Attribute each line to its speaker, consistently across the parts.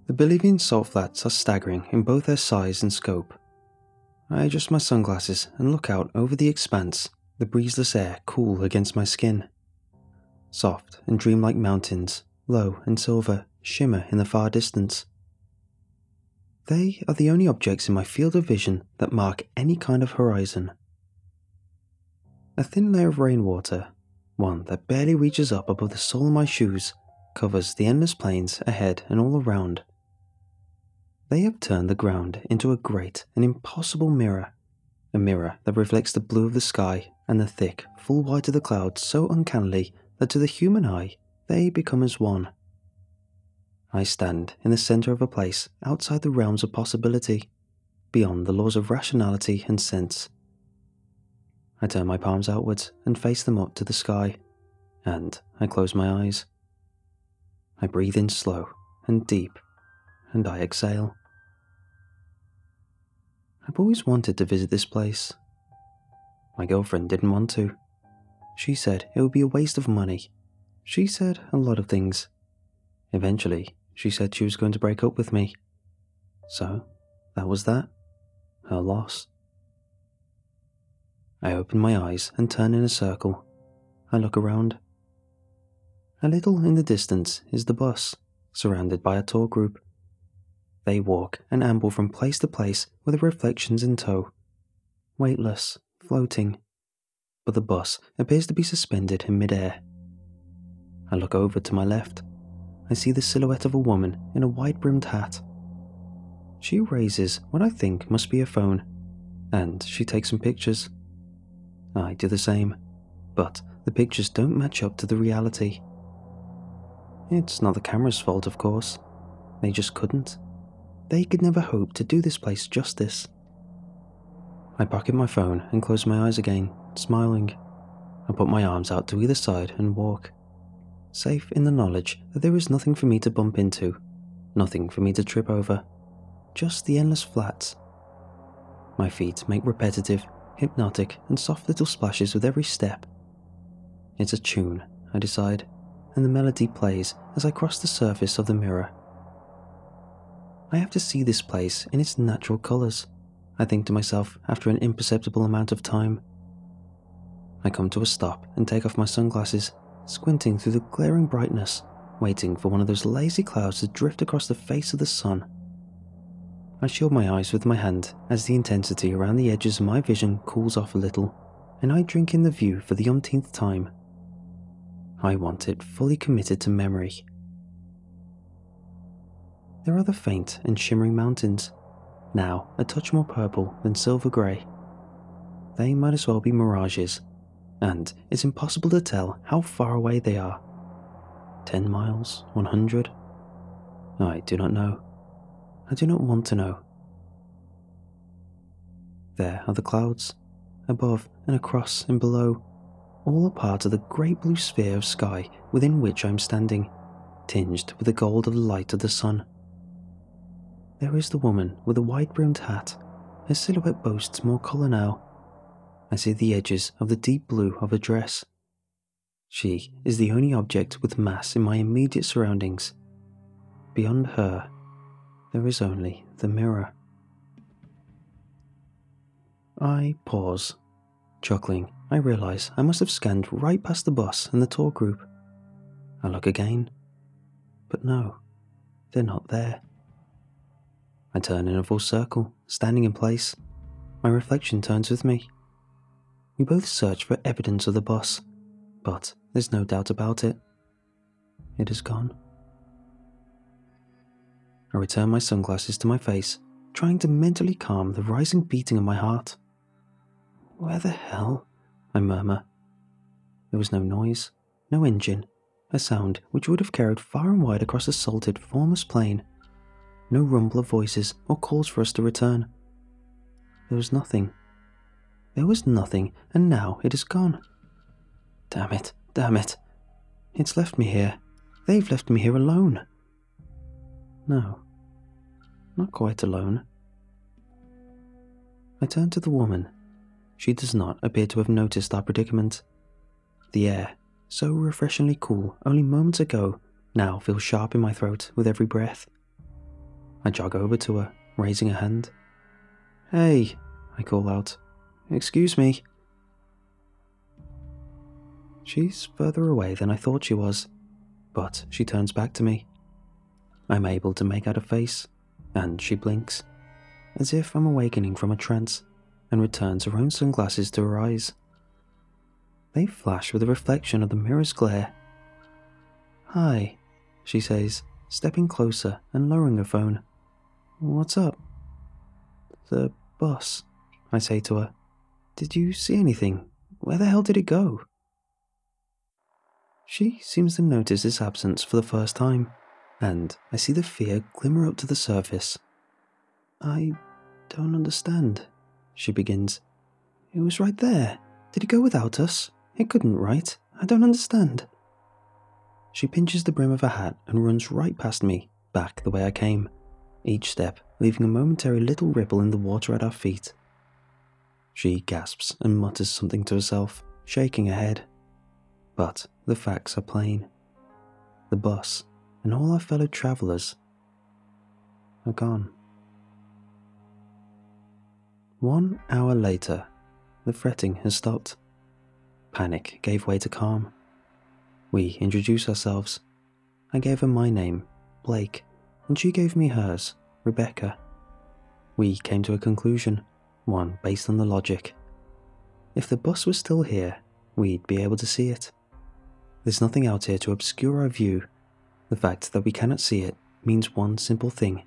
Speaker 1: The Bolivian salt flats are staggering in both their size and scope. I adjust my sunglasses and look out over the expanse, the breezeless air cool against my skin. Soft and dreamlike mountains, low and silver, shimmer in the far distance. They are the only objects in my field of vision that mark any kind of horizon. A thin layer of rainwater, one that barely reaches up above the sole of my shoes, covers the endless plains ahead and all around. They have turned the ground into a great and impossible mirror, a mirror that reflects the blue of the sky and the thick, full white of the clouds so uncannily that to the human eye they become as one. I stand in the centre of a place outside the realms of possibility, beyond the laws of rationality and sense. I turn my palms outwards and face them up to the sky, and I close my eyes. I breathe in slow and deep, and I exhale. I've always wanted to visit this place. My girlfriend didn't want to. She said it would be a waste of money. She said a lot of things. Eventually, she said she was going to break up with me. So, that was that. Her loss. I open my eyes and turn in a circle. I look around. A little in the distance is the bus, surrounded by a tour group. They walk and amble from place to place with the reflections in tow. Weightless, floating. But the bus appears to be suspended in midair. I look over to my left. I see the silhouette of a woman in a wide-brimmed hat. She raises what I think must be a phone, and she takes some pictures. I do the same, but the pictures don't match up to the reality. It's not the camera's fault, of course. They just couldn't. They could never hope to do this place justice. I pocket my phone and close my eyes again, smiling. I put my arms out to either side and walk, safe in the knowledge that there is nothing for me to bump into, nothing for me to trip over, just the endless flats. My feet make repetitive, hypnotic and soft little splashes with every step. It's a tune, I decide, and the melody plays as I cross the surface of the mirror. I have to see this place in its natural colours, I think to myself after an imperceptible amount of time. I come to a stop and take off my sunglasses, squinting through the glaring brightness, waiting for one of those lazy clouds to drift across the face of the sun. I shield my eyes with my hand as the intensity around the edges of my vision cools off a little, and I drink in the view for the umpteenth time. I want it fully committed to memory. There are the faint and shimmering mountains, now a touch more purple than silver grey. They might as well be mirages, and it's impossible to tell how far away they are. 10 miles, 100? I do not know. I do not want to know. There are the clouds, above and across and below, all a part of the great blue sphere of sky within which I am standing, tinged with the gold of the light of the sun. There is the woman with the wide-brimmed hat. Her silhouette boasts more colour now. I see the edges of the deep blue of her dress. She is the only object with mass in my immediate surroundings. Beyond her, there is only the mirror. I pause. Chuckling, I realise I must have scanned right past the bus and the tour group. I look again. But no, they're not there. I turn in a full circle, standing in place. My reflection turns with me. We both search for evidence of the bus, but there's no doubt about it. It is gone. I return my sunglasses to my face, trying to mentally calm the rising beating of my heart. Where the hell? I murmur. There was no noise, no engine, a sound which would have carried far and wide across the salted, formless plain. No rumble of voices or calls for us to return. There was nothing. There was nothing, and now it is gone. Damn it, damn it. It's left me here. They've left me here alone. No, not quite alone. I turn to the woman. She does not appear to have noticed our predicament. The air, so refreshingly cool only moments ago, now feels sharp in my throat with every breath. I jog over to her, raising a hand. "Hey," I call out. "Excuse me." She's further away than I thought she was, but she turns back to me. I'm able to make out a face, and she blinks, as if I'm awakening from a trance, and returns her own sunglasses to her eyes. They flash with a reflection of the mirror's glare. "Hi," she says, stepping closer and lowering her phone. "What's up?" "The bus," I say to her. "Did you see anything? Where the hell did it go?" She seems to notice its absence for the first time, and I see the fear glimmer up to the surface. "I don't understand," she begins. "It was right there. Did it go without us? It couldn't, right? I don't understand." She pinches the brim of her hat and runs right past me, back the way I came, each step leaving a momentary little ripple in the water at our feet. She gasps and mutters something to herself, shaking her head. But the facts are plain. The bus and all our fellow travellers are gone. 1 hour later, the fretting has stopped. Panic gave way to calm. We introduced ourselves. I gave her my name, Blake, and she gave me hers, Rebecca. We came to a conclusion, one based on the logic. If the bus was still here, we'd be able to see it. There's nothing out here to obscure our view. The fact that we cannot see it means one simple thing.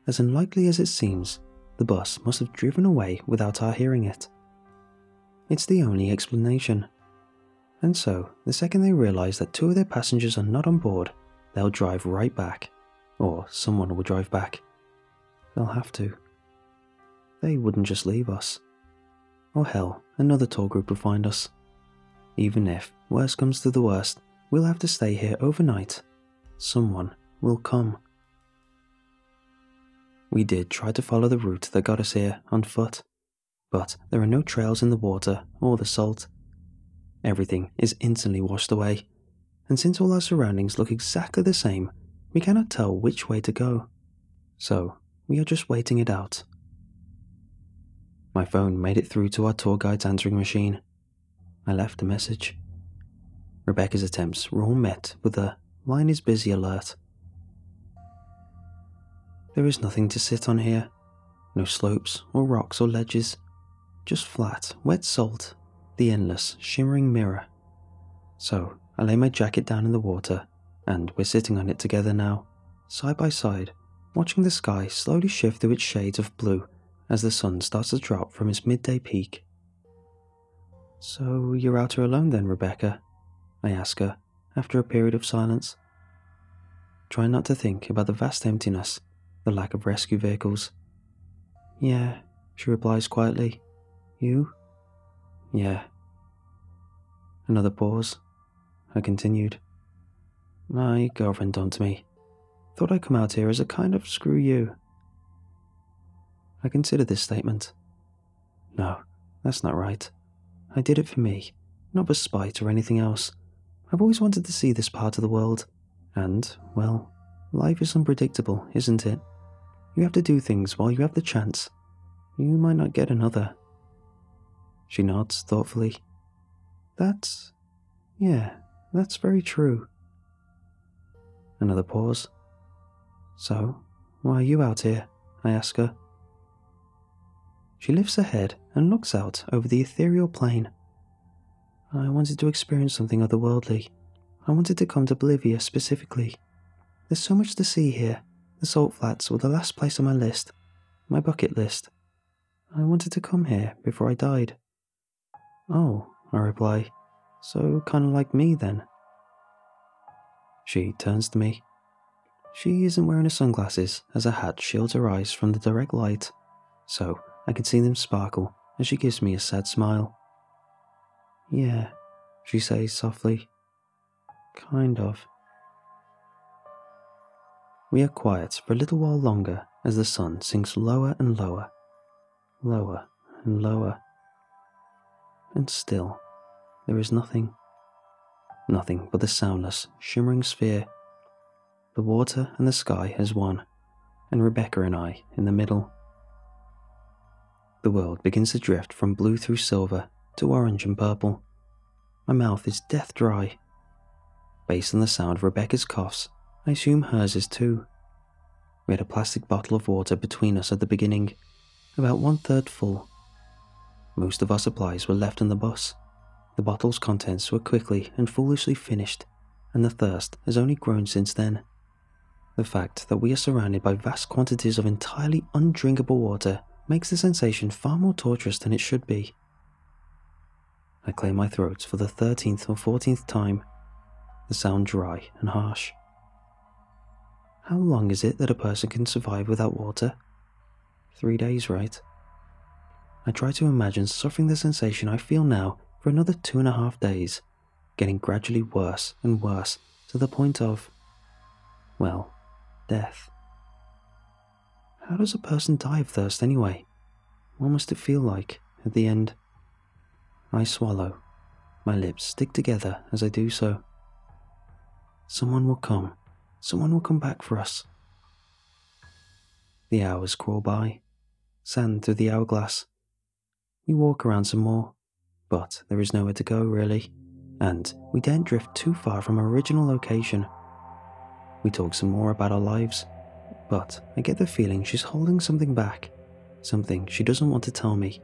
Speaker 1: As unlikely as it seems, the bus must have driven away without our hearing it. It's the only explanation. And so, the second they realize that 2 of their passengers are not on board, they'll drive right back. Or someone will drive back. They'll have to. They wouldn't just leave us. Or hell, another tour group will find us. Even if worst comes to the worst, we'll have to stay here overnight. Someone will come. We did try to follow the route that got us here on foot, but there are no trails in the water or the salt. Everything is instantly washed away, and since all our surroundings look exactly the same, we cannot tell which way to go. So, we are just waiting it out. My phone made it through to our tour guide's answering machine. I left a message. Rebecca's attempts were all met with a "line is busy" alert. There is nothing to sit on here. No slopes or rocks or ledges. Just flat, wet salt, the endless, shimmering mirror. So I lay my jacket down in the water, and we're sitting on it together now, side by side, watching the sky slowly shift through its shades of blue as the sun starts to drop from its midday peak. "So you're out here alone then, Rebecca?" I ask her, after a period of silence. Trying not to think about the vast emptiness, the lack of rescue vehicles. "Yeah," she replies quietly. "You?" "Yeah." Another pause. I continued. "My girlfriend dumped me. Thought I'd come out here as a kind of screw you." I considered this statement. No, that's not right. I did it for me, not for spite or anything else. I've always wanted to see this part of the world, and, well, life is unpredictable, isn't it? You have to do things while you have the chance. You might not get another. She nods thoughtfully. Yeah, that's very true." Another pause. "So, why are you out here?" I ask her. She lifts her head and looks out over the ethereal plain. "I wanted to experience something otherworldly. I wanted to come to Bolivia specifically. There's so much to see here. The salt flats were the last place on my list, my bucket list. I wanted to come here before I died." "Oh," I reply, "so kinda like me then." She turns to me. She isn't wearing her sunglasses as her hat shields her eyes from the direct light, so I can see them sparkle as she gives me a sad smile. "Yeah," she says softly. "Kind of." We are quiet for a little while longer as the sun sinks lower and lower, lower and lower. And still, there is nothing. Nothing but the soundless, shimmering sphere. The water and the sky as one. and Rebecca and I in the middle. The world begins to drift from blue through silver to orange and purple. My mouth is death dry. Based on the sound of Rebecca's coughs, I assume hers is too. We had a plastic bottle of water between us at the beginning, about 1/3 full. Most of our supplies were left on the bus. The bottle's contents were quickly and foolishly finished, and the thirst has only grown since then. The fact that we are surrounded by vast quantities of entirely undrinkable water makes the sensation far more torturous than it should be. I clear my throat for the 13th or 14th time, the sound dry and harsh. How long is it that a person can survive without water? 3 days, right? I try to imagine suffering the sensation I feel now for another 2.5 days, getting gradually worse and worse to the point of, well, death. How does a person die of thirst anyway? What must it feel like at the end? I swallow. My lips stick together as I do so. Someone will come. Someone will come back for us. The hours crawl by. Sand through the hourglass. We walk around some more, but there is nowhere to go really, and we daren't drift too far from our original location. We talk some more about our lives, but I get the feeling she's holding something back, something she doesn't want to tell me,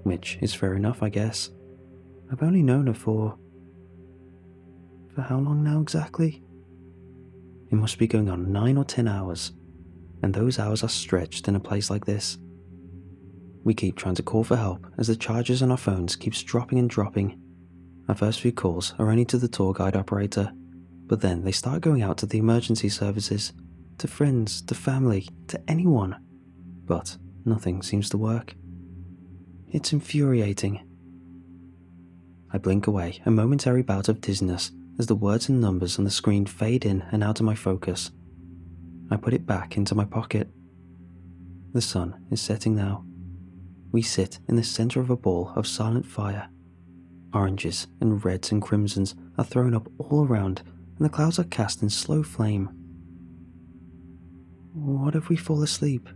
Speaker 1: which is fair enough, I guess. I've only known her for how long now exactly? It must be going on 9 or 10 hours, and those hours are stretched in a place like this. We keep trying to call for help as the charges on our phones keeps dropping and dropping. Our first few calls are only to the tour guide operator, but then they start going out to the emergency services, to friends, to family, to anyone. But nothing seems to work. It's infuriating. I blink away a momentary bout of dizziness as the words and numbers on the screen fade in and out of my focus. I put it back into my pocket. The sun is setting now. We sit in the center of a ball of silent fire. Oranges and reds and crimsons are thrown up all around, and the clouds are cast in slow flame. "What if we fall asleep?"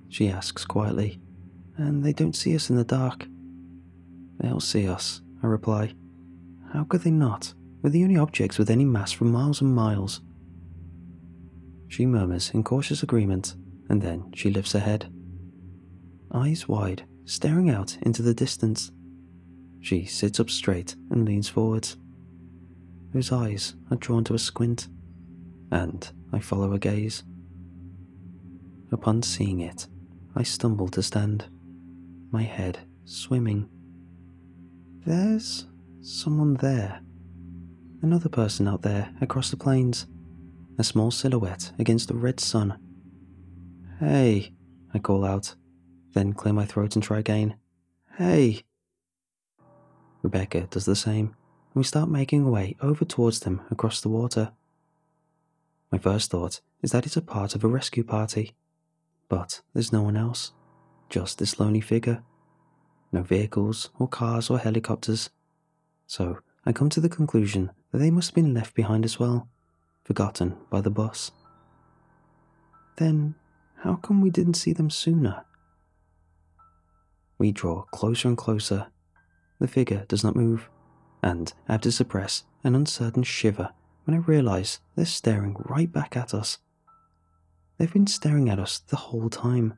Speaker 1: she asks quietly, "and they don't see us in the dark?" "They'll see us," I reply. "How could they not? We're the only objects with any mass for miles and miles." She murmurs in cautious agreement, and then she lifts her head. Eyes wide, staring out into the distance. She sits up straight and leans forwards. Those eyes are drawn to a squint, and I follow her gaze. Upon seeing it, I stumble to stand, my head swimming. There's someone there. Another person out there across the plains, a small silhouette against the red sun. "Hey," I call out, then clear my throat and try again. "Hey." Rebecca does the same, and we start making our way over towards them across the water. My first thought is that it's a part of a rescue party, but there's no one else, just this lonely figure. No vehicles or cars or helicopters. So I come to the conclusion that they must have been left behind as well, forgotten by the bus. Then, how come we didn't see them sooner? We draw closer and closer. The figure does not move, and I have to suppress an uncertain shiver when I realise they're staring right back at us. They've been staring at us the whole time.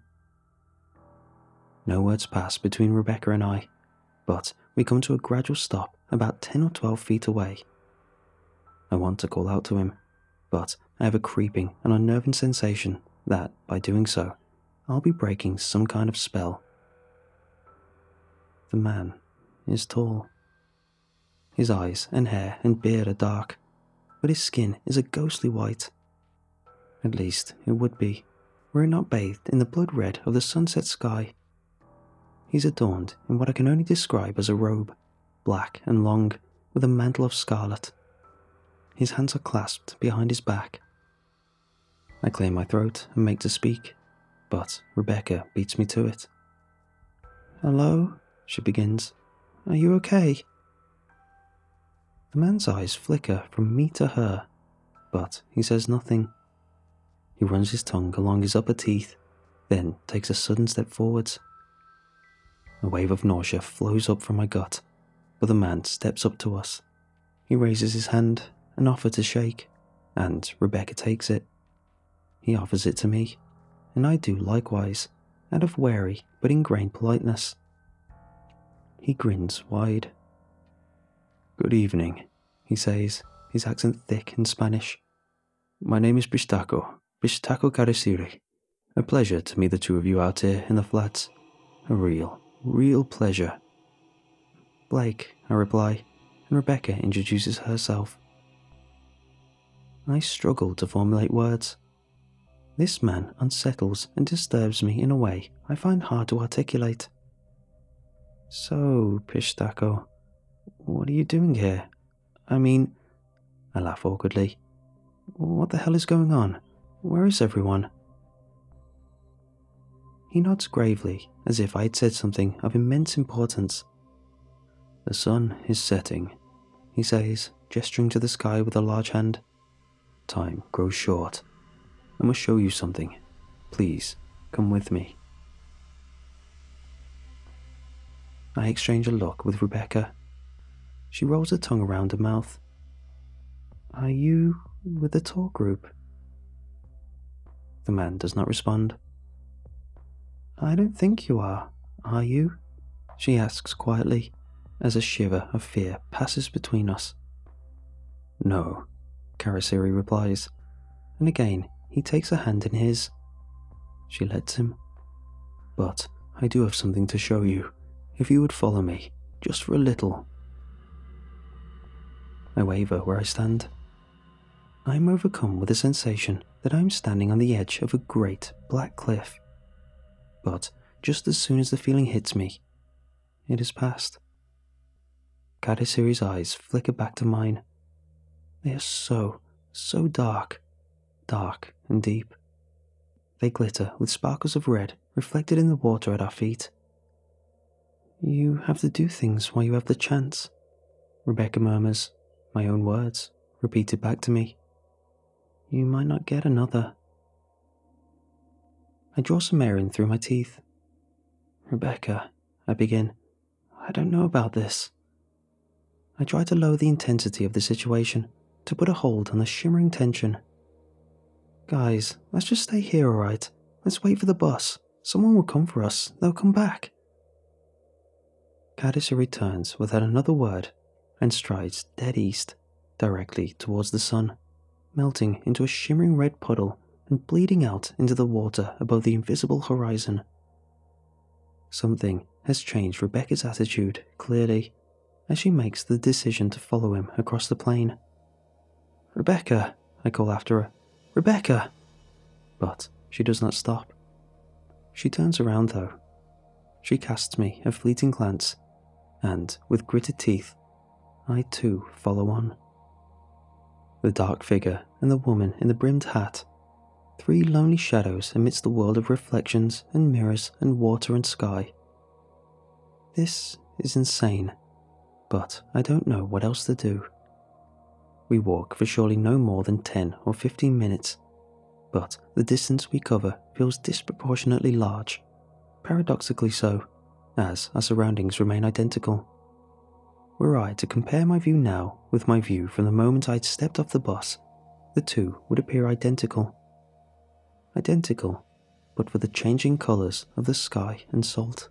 Speaker 1: No words pass between Rebecca and I, but we come to a gradual stop about 10 or 12 feet away. I want to call out to him, but I have a creeping and unnerving sensation that, by doing so, I'll be breaking some kind of spell. The man is tall. His eyes and hair and beard are dark, but his skin is a ghostly white. At least it would be, were it not bathed in the blood red of the sunset sky. He's adorned in what I can only describe as a robe, black and long, with a mantle of scarlet. His hands are clasped behind his back. I clear my throat and make to speak, but Rebecca beats me to it. "Hello?" she begins. "Are you okay?" The man's eyes flicker from me to her, but he says nothing. He runs his tongue along his upper teeth, then takes a sudden step forwards. A wave of nausea flows up from my gut, but the man steps up to us. He raises his hand and offers to shake, and Rebecca takes it. He offers it to me, and I do likewise, out of wary but ingrained politeness. He grins wide. "Good evening," he says, his accent thick in Spanish. "My name is Pistaco Cariciri. A pleasure to meet the two of you out here in the flats. A real pleasure." "Blake," I reply, and Rebecca introduces herself. I struggle to formulate words. This man unsettles and disturbs me in a way I find hard to articulate. "So, Pistaco, what are you doing here? I mean," I laugh awkwardly, "what the hell is going on? Where is everyone?" He nods gravely, as if I had said something of immense importance. "The sun is setting," he says, gesturing to the sky with a large hand. "Time grows short. I must show you something. Please, come with me." I exchange a look with Rebecca. She rolls her tongue around her mouth. "Are you with the tour group?" The man does not respond. "I don't think you are you?" she asks quietly, as a shiver of fear passes between us. "No," Cariciri replies, and again he takes her hand in his. She lets him. "But I do have something to show you, if you would follow me, just for a little." I waver where I stand. I am overcome with a sensation that I am standing on the edge of a great black cliff. But just as soon as the feeling hits me, it has passed. Cariciri's eyes flicker back to mine. They are so dark and deep. They glitter with sparkles of red reflected in the water at our feet. "You have to do things while you have the chance," Rebecca murmurs, my own words, repeated back to me. "You might not get another." I draw some air in through my teeth. "Rebecca," I begin, "I don't know about this." I try to lower the intensity of the situation, to put a hold on the shimmering tension. "Guys, let's just stay here, alright? Let's wait for the bus. Someone will come for us. They'll come back." Cariciri returns without another word and strides dead east, directly towards the sun, melting into a shimmering red puddle and bleeding out into the water above the invisible horizon. Something has changed Rebecca's attitude, clearly, as she makes the decision to follow him across the plain. "Rebecca," I call after her. "Rebecca!" But she does not stop. She turns around though. She casts me a fleeting glance, and with gritted teeth, I too follow on. The dark figure and the woman in the brimmed hat, three lonely shadows amidst the world of reflections and mirrors and water and sky. This is insane, but I don't know what else to do. We walk for surely no more than 10 or 15 minutes, but the distance we cover feels disproportionately large, paradoxically so, as our surroundings remain identical. Were I to compare my view now with my view from the moment I'd stepped off the bus, the two would appear identical. Identical, but for the changing colours of the sky and salt.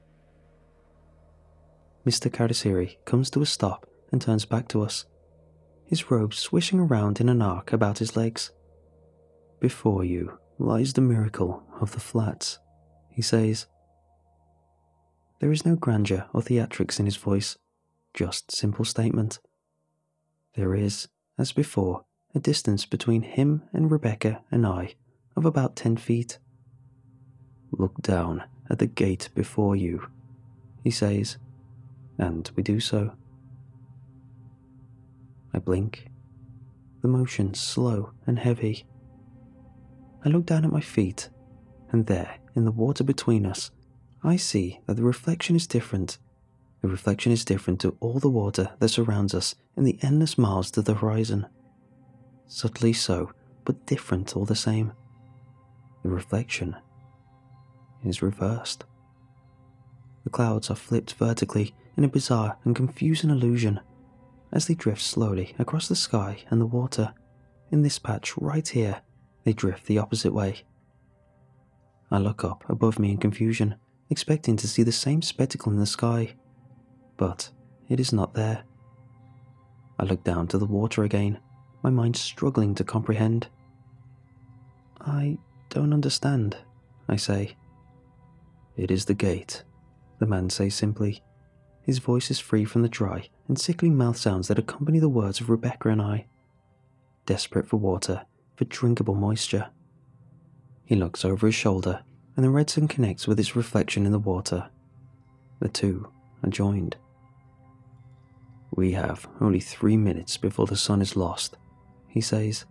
Speaker 1: Mr. Cariciri comes to a stop and turns back to us, his robe swishing around in an arc about his legs. "Before you lies the miracle of the flats," he says. There is no grandeur or theatrics in his voice, just simple statement. There is, as before, a distance between him and Rebecca and I of about 10 feet. "Look down at the gate before you," he says, and we do so. I blink, the motion slow and heavy. I look down at my feet, and there, in the water between us, I see that the reflection is different. The reflection is different to all the water that surrounds us in the endless miles to the horizon. Subtly so, but different all the same. The reflection is reversed. The clouds are flipped vertically in a bizarre and confusing illusion as they drift slowly across the sky and the water. In this patch right here, they drift the opposite way. I look up above me in confusion, expecting to see the same spectacle in the sky, but it is not there. I look down to the water again, my mind struggling to comprehend. I don't understand, I say. It is the gate, the man says simply. His voice is free from the dry and sickly mouth sounds that accompany the words of Rebecca and I, desperate for water, for drinkable moisture. He looks over his shoulder, and the red sun connects with its reflection in the water. The two are joined. We have only 3 minutes before the sun is lost, he says.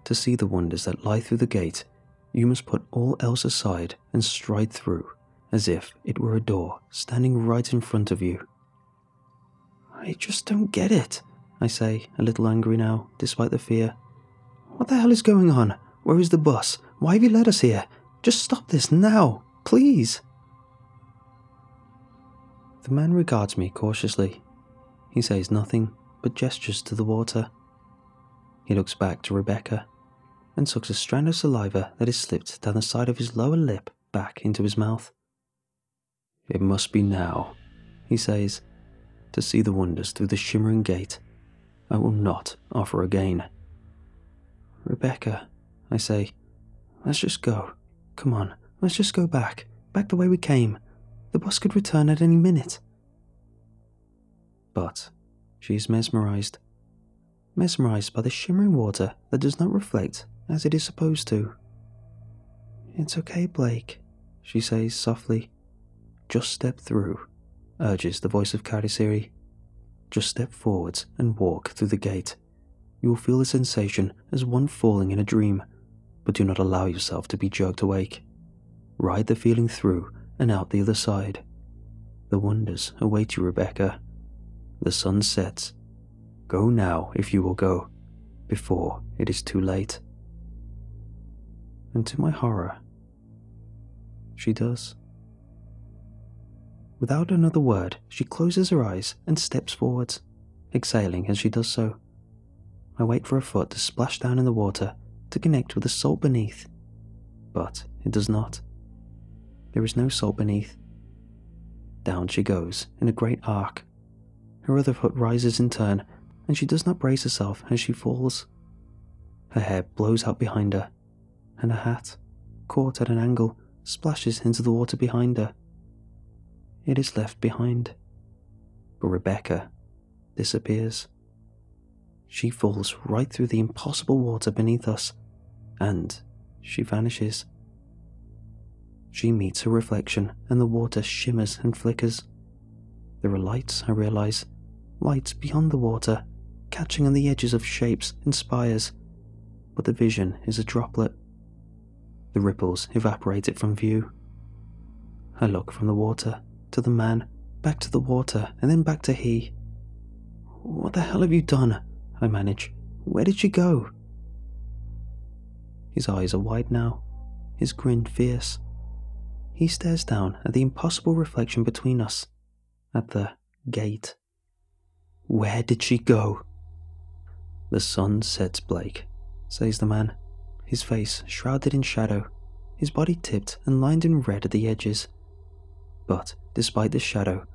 Speaker 1: To see the wonders that lie through the gate, you must put all else aside and stride through, as if it were a door standing right in front of you. I just don't get it, I say, a little angry now, despite the fear. What the hell is going on? Where is the bus? Why have you led us here? Just stop this now, please. The man regards me cautiously. He says nothing, but gestures to the water. He looks back to Rebecca, and sucks a strand of saliva that is slipped down the side of his lower lip back into his mouth. It must be now, he says, to see the wonders through the shimmering gate. I will not offer again. Rebecca, I say, let's just go. Come on, let's just go back the way we came. The bus could return at any minute. But she is mesmerized by the shimmering water that does not reflect as it is supposed to. It's okay, Blake, she says softly. Just step through, urges the voice of Karisiri. Just step forwards and walk through the gate. You will feel the sensation as one falling in a dream, but do not allow yourself to be jerked awake. Ride the feeling through and out the other side. The wonders await you, Rebecca. The sun sets. Go now if you will go, before it is too late. And to my horror, she does. Without another word, she closes her eyes and steps forwards, exhaling as she does so. I wait for her foot to splash down in the water to connect with the salt beneath, but it does not. There is no salt beneath. Down she goes in a great arc. Her other foot rises in turn, and she does not brace herself as she falls. Her hair blows out behind her, and her hat, caught at an angle, splashes into the water behind her. It is left behind, but Rebecca disappears. She falls right through the impossible water beneath us, and she vanishes. She meets her reflection, and the water shimmers and flickers. There are lights, I realize, lights beyond the water, catching on the edges of shapes and spires, but the vision is a droplet. The ripples evaporate it from view. I look from the water to the man, back to the water, and then back to he. What the hell have you done? I manage. Where did she go? His eyes are wide now, his grin fierce. He stares down at the impossible reflection between us, at the gate. Where did she go? The sun sets, Blake, says the man, his face shrouded in shadow, his body tipped and lined in red at the edges. But despite the shadow,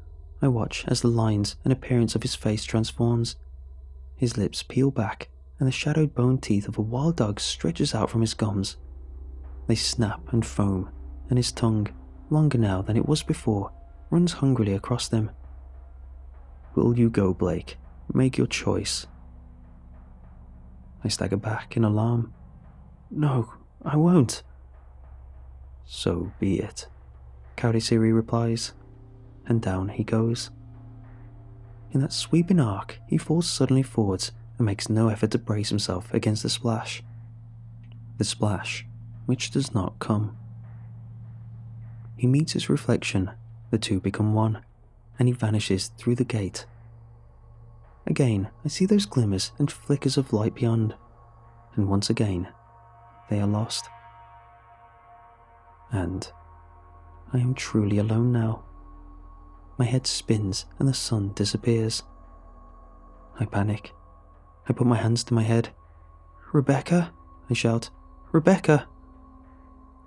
Speaker 1: I watch as the lines and appearance of his face transforms. His lips peel back, and the shadowed bone teeth of a wild dog stretches out from his gums. They snap and foam, and his tongue, longer now than it was before, runs hungrily across them. Will you go, Blake? Make your choice. I stagger back in alarm. No, I won't. So be it, Karisiri replies, and down he goes. In that sweeping arc, he falls suddenly forwards and makes no effort to brace himself against the splash. The splash, which does not come. He meets his reflection, the two become one, and he vanishes through the gate. Again, I see those glimmers and flickers of light beyond, and once again, they are lost. And I am truly alone now. My head spins and the sun disappears. I panic. I put my hands to my head. "Rebecca?" I shout. "Rebecca!"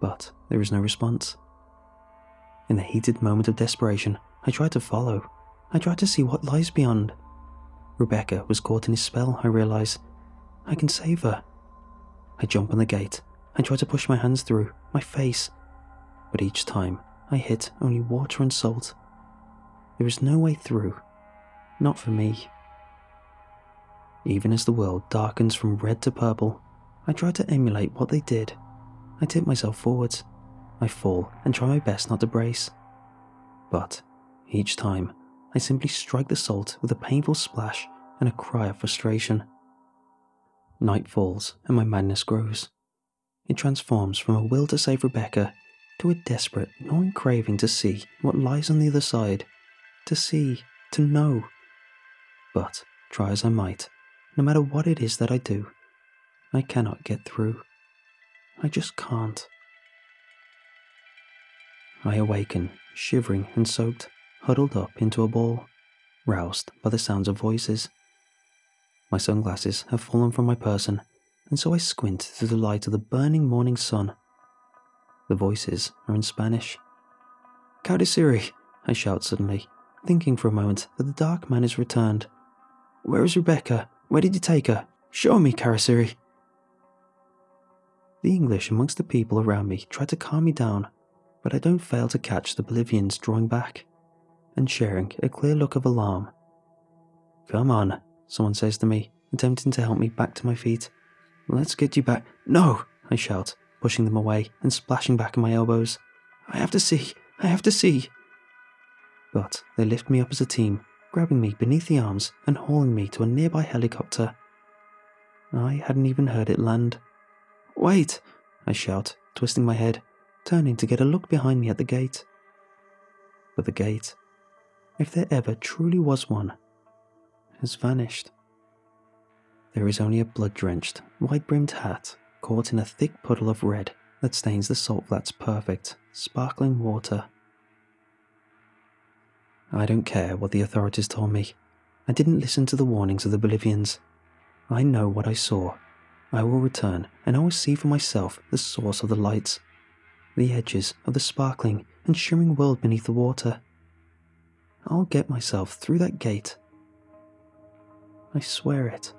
Speaker 1: But there is no response. In the heated moment of desperation, I try to follow. I try to see what lies beyond. Rebecca was caught in his spell, I realize. I can save her. I jump on the gate. I try to push my hands through, my face. But each time, I hit only water and salt. There is no way through. Not for me. Even as the world darkens from red to purple, I try to emulate what they did. I tip myself forwards. I fall and try my best not to brace. But each time, I simply strike the salt with a painful splash and a cry of frustration. Night falls and my madness grows. It transforms from a will to save Rebecca to a desperate, gnawing craving to see what lies on the other side. To see, to know. But try as I might, no matter what it is that I do, I cannot get through. I just can't. I awaken, shivering and soaked, huddled up into a ball, roused by the sounds of voices. My sunglasses have fallen from my person, and so I squint through the light of the burning morning sun. The voices are in Spanish. "Cariciri!" I shout suddenly, thinking for a moment that the dark man has returned. "Where is Rebecca? Where did you take her? Show me, Cariciri!" The English amongst the people around me try to calm me down, but I don't fail to catch the Bolivians drawing back and sharing a clear look of alarm. "Come on," someone says to me, attempting to help me back to my feet. "Let's get you back." "No," I shout, pushing them away and splashing back on my elbows. "I have to see! I have to see!" But they lift me up as a team, grabbing me beneath the arms and hauling me to a nearby helicopter. I hadn't even heard it land. "Wait!" I shout, twisting my head, turning to get a look behind me at the gate. But the gate, if there ever truly was one, has vanished. There is only a blood-drenched, white-brimmed hat caught in a thick puddle of red that stains the salt flat's perfect, sparkling water. I don't care what the authorities told me. I didn't listen to the warnings of the Bolivians. I know what I saw. I will return, and I will see for myself the source of the lights, the edges of the sparkling and shimmering world beneath the water. I'll get myself through that gate. I swear it.